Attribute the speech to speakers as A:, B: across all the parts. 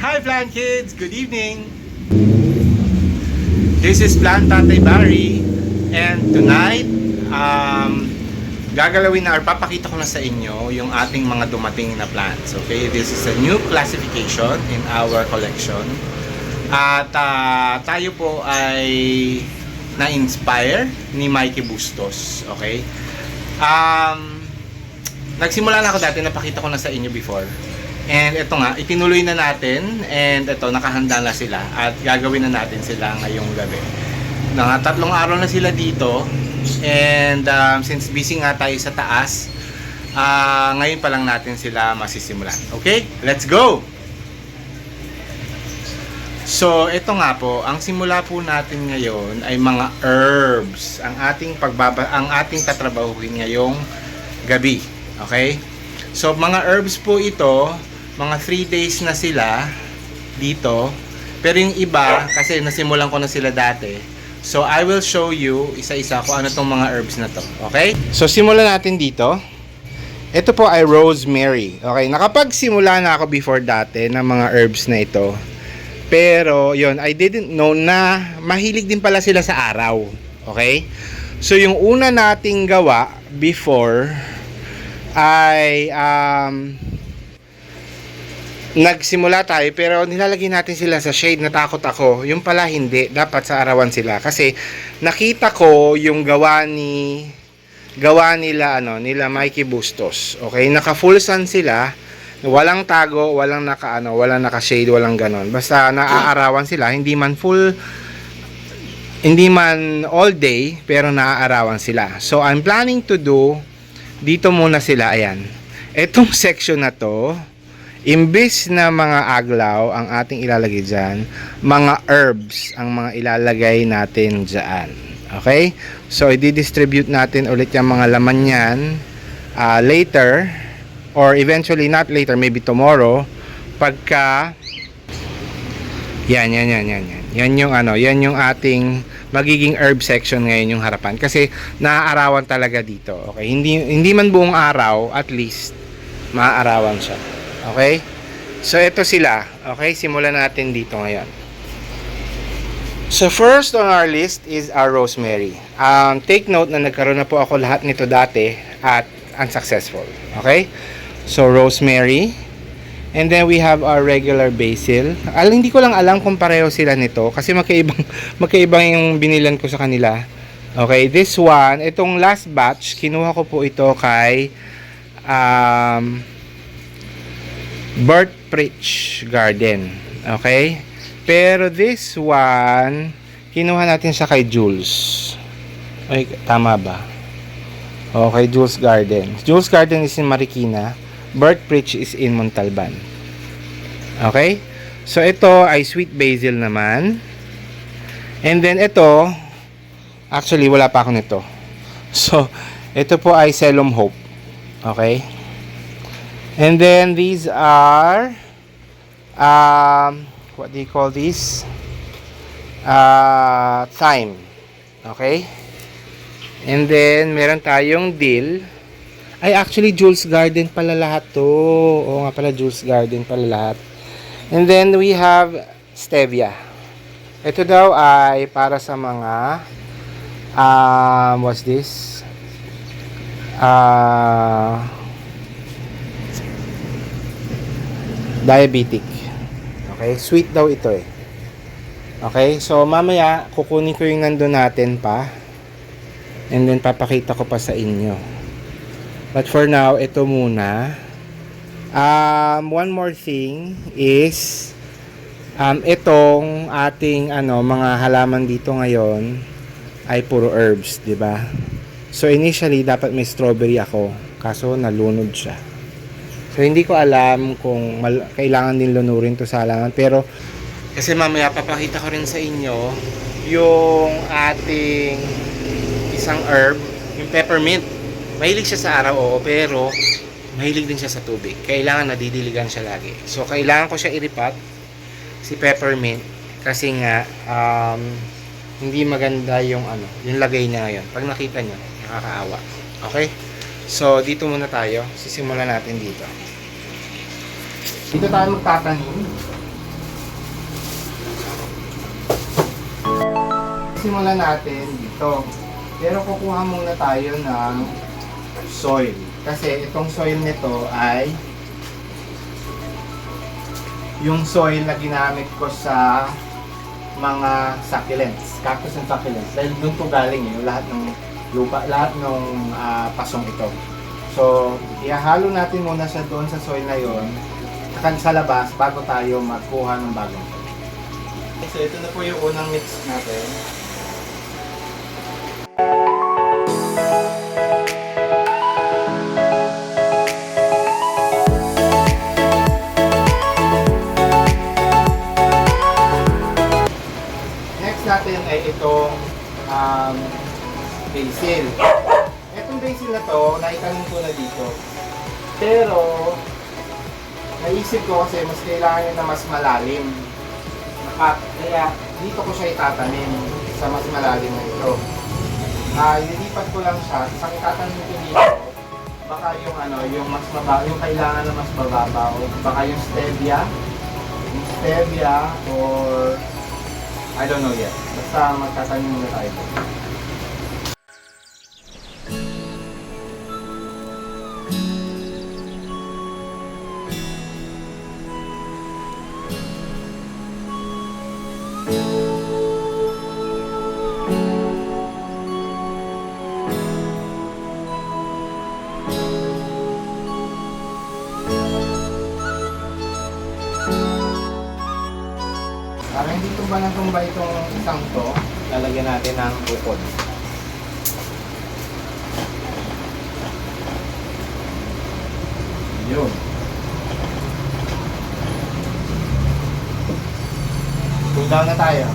A: Hi Plant Kids! Good evening! This is Plant Tatay Barry, and tonight gagalawin na or papakita ko na sa inyo yung ating mga dumating na plants. Okay, this is a new classification in our collection. At tayo po ay na-inspire ni Mikey Bustos. Okay, nagsimula na ako dati, napakita ko na sa inyo before. And ito nga, itinuloy na natin, and ito, nakahanda na sila at gagawin na natin sila ngayong gabi. Tatlong araw na sila dito, and since busy nga tayo sa taas, ngayon pa lang natin sila masisimulan. Okay, let's go! So ito nga po, ang simula po natin ngayon ay mga herbs, ang ating tatrabahuhin ngayong gabi. Okay, so mga herbs po ito, mga 3 days na sila dito, pero yung iba kasi nasimulan ko na sila dati, so I will show you isa-isa kung ano tong mga herbs na to. Okay, so simulan natin dito. Ito po ay rosemary. Okay, nakapagsimula na ako before dati ng mga herbs na ito, pero yon, I didn't know na mahilig din pala sila sa araw. Okay, so yung una nating gawa before ay nagsimula tayo, pero nilalagay natin sila sa shade. Natakot ako, yung pala hindi, dapat sa arawan sila, kasi nakita ko yung gawa nila nila Mikey Bustos. Okay, naka full sun sila, walang tago, walang naka shade, walang ganon, basta naaarawan sila, hindi man all day, pero naaarawan sila. So I'm planning to do dito muna sila. Ayan, etong section na to, imbis na mga aglaw ang ating ilalagay dyan, mga herbs ang mga ilalagay natin dyan. Okay, so i-distribute natin ulit yung mga laman yan later, or eventually not later, maybe tomorrow, pagka yan yung yan yung ating magiging herb section ngayon, yung harapan, kasi naaarawan talaga dito. Okay, hindi man buong araw, at least maaarawan siya. Okay, so ito sila. Okay, simulan natin dito ngayon. So first on our list is our rosemary. Take note na nagkaroon na po ako lahat nito dati at unsuccessful. Okay, so rosemary. And then we have our regular basil. Hindi ko lang alam kung pareho sila nito, kasi magkaibang yung binilan ko sa kanila. Okay, this one, itong last batch, kinuha ko po ito kay Bert Pritch Garden. Okay, pero this one, kinuha natin siya kay Jules. Ay, tama ba? Okay, Jules Garden. Jules Garden is in Marikina, Bert Pritch is in Montalban. Okay, so ito ay sweet basil naman. And then ito, actually wala pa ako nito. So ito po ay Celum Hope. Okay, and then these are what do you call these? Thyme. Okay, and then meron tayong dill. Ay, actually, Jules Garden pala lahat to. Oo nga pala, Jules Garden pala lahat. And then, we have stevia. Ito daw ay para sa mga, what's this? Diabetic. Okay, sweet daw ito eh. Okay, so mamaya, kukunin ko yung nandun natin pa. And then, papakita ko pa sa inyo. But for now, ito muna. One more thing is itong ating mga halaman dito ngayon ay puro herbs, 'di ba? So initially dapat may strawberry ako, kaso nalunod siya. So hindi ko alam kung kailangan din lunurin to sa halaman, pero kasi mamaya papakita ko rin sa inyo yung ating isang herb, yung peppermint. Mahilig siya sa araw, oo, pero mahilig din siya sa tubig. Kailangan nadidiligan siya lagi. So, kailangan ko siya iripat, si peppermint, kasi nga, hindi maganda yung yung lagay niya ngayon. Pag nakita nyo, nakakaawa. Okay? So, dito muna tayo. Sisimulan natin dito. Dito tayo magtatanim. sisimulan natin dito. Pero kukuha muna tayo ng soil. Kasi itong soil nito ay yung soil na ginamit ko sa mga succulents, cactus and succulents. Dahil doon to galing yung lahat ng lupa, lahat ng pasong ito. So, ihahalo natin muna siya doon sa soil na yon, sa labas, bago tayo magkuha ng bagong soil. So, ito na po yung unang mix natin. Natin ay itong basil. Itong basil na to, naitanim ko na dito. Pero, naisip ko kasi mas kailangan na mas malalim. Kaya, dito ko siya itatanim sa mas malalim na ito. Nilipat ko lang siya, tapos ang itatanim ko dito, baka yung yung mas mababaw, yung kailangan na mas mababaw, baka yung stevia or I don't know yet. Basta magtatanim muna tayo. Para hindi tumba ng tumba itong isang to, lalagyan natin ng bukod. Yun. Cool down na tayo.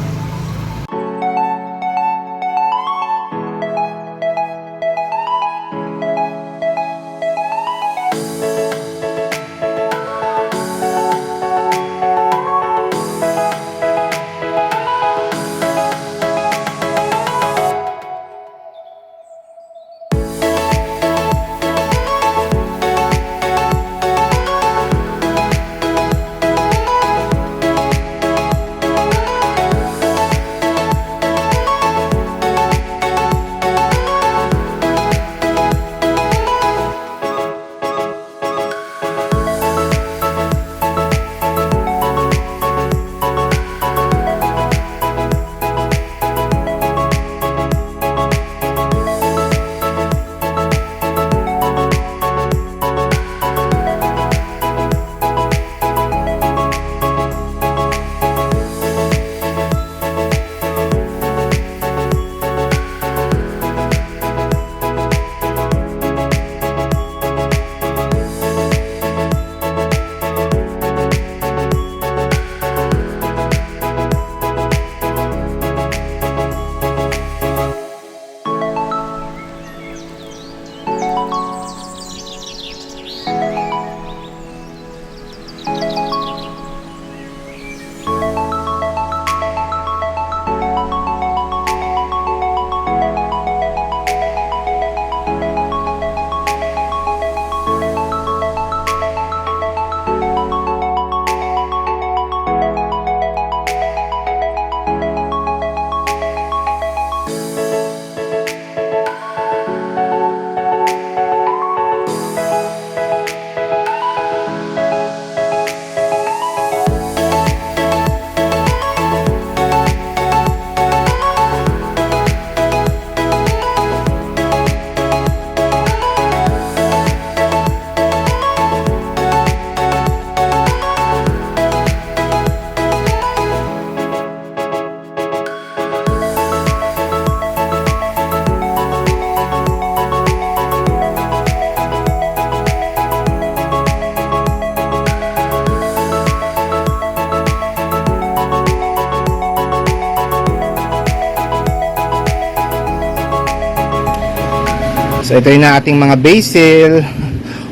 A: So ito yung na ating mga basil.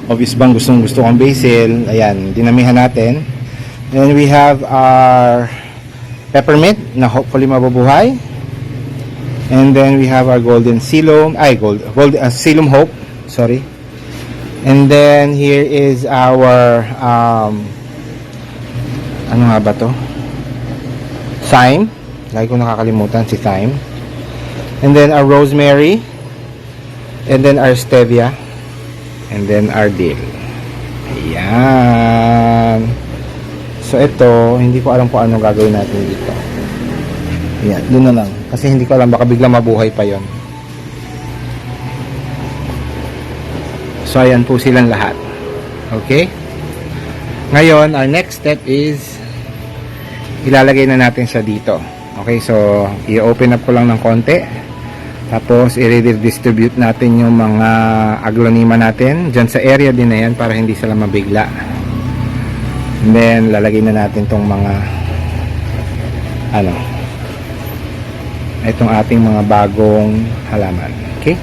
A: Obvious bang gusto kong basil. Ayan, dinamihan natin. Then we have our peppermint na hopefully mabubuhay. And then we have our golden silum, silum hope, sorry. And then here is our ano nga ba to? Thyme. Lagi ko nakakalimutan si thyme. And then our rosemary. And then our stevia. And then our dill. Ayan. So ito, hindi ko alam kung ano gagawin natin dito. Ayan, doon na lang. Kasi hindi ko alam, baka biglang mabuhay pa yon. So ayan po silang lahat. Okay? Ngayon, our next step is ilalagay na natin siya dito. Okay, so i-open up ko lang ng konti. Tapos i-redistribute natin yung mga aglonema natin dyan sa area din na yan para hindi sila mabigla. And then lalagay na natin tong mga itong ating mga bagong halaman. Okay?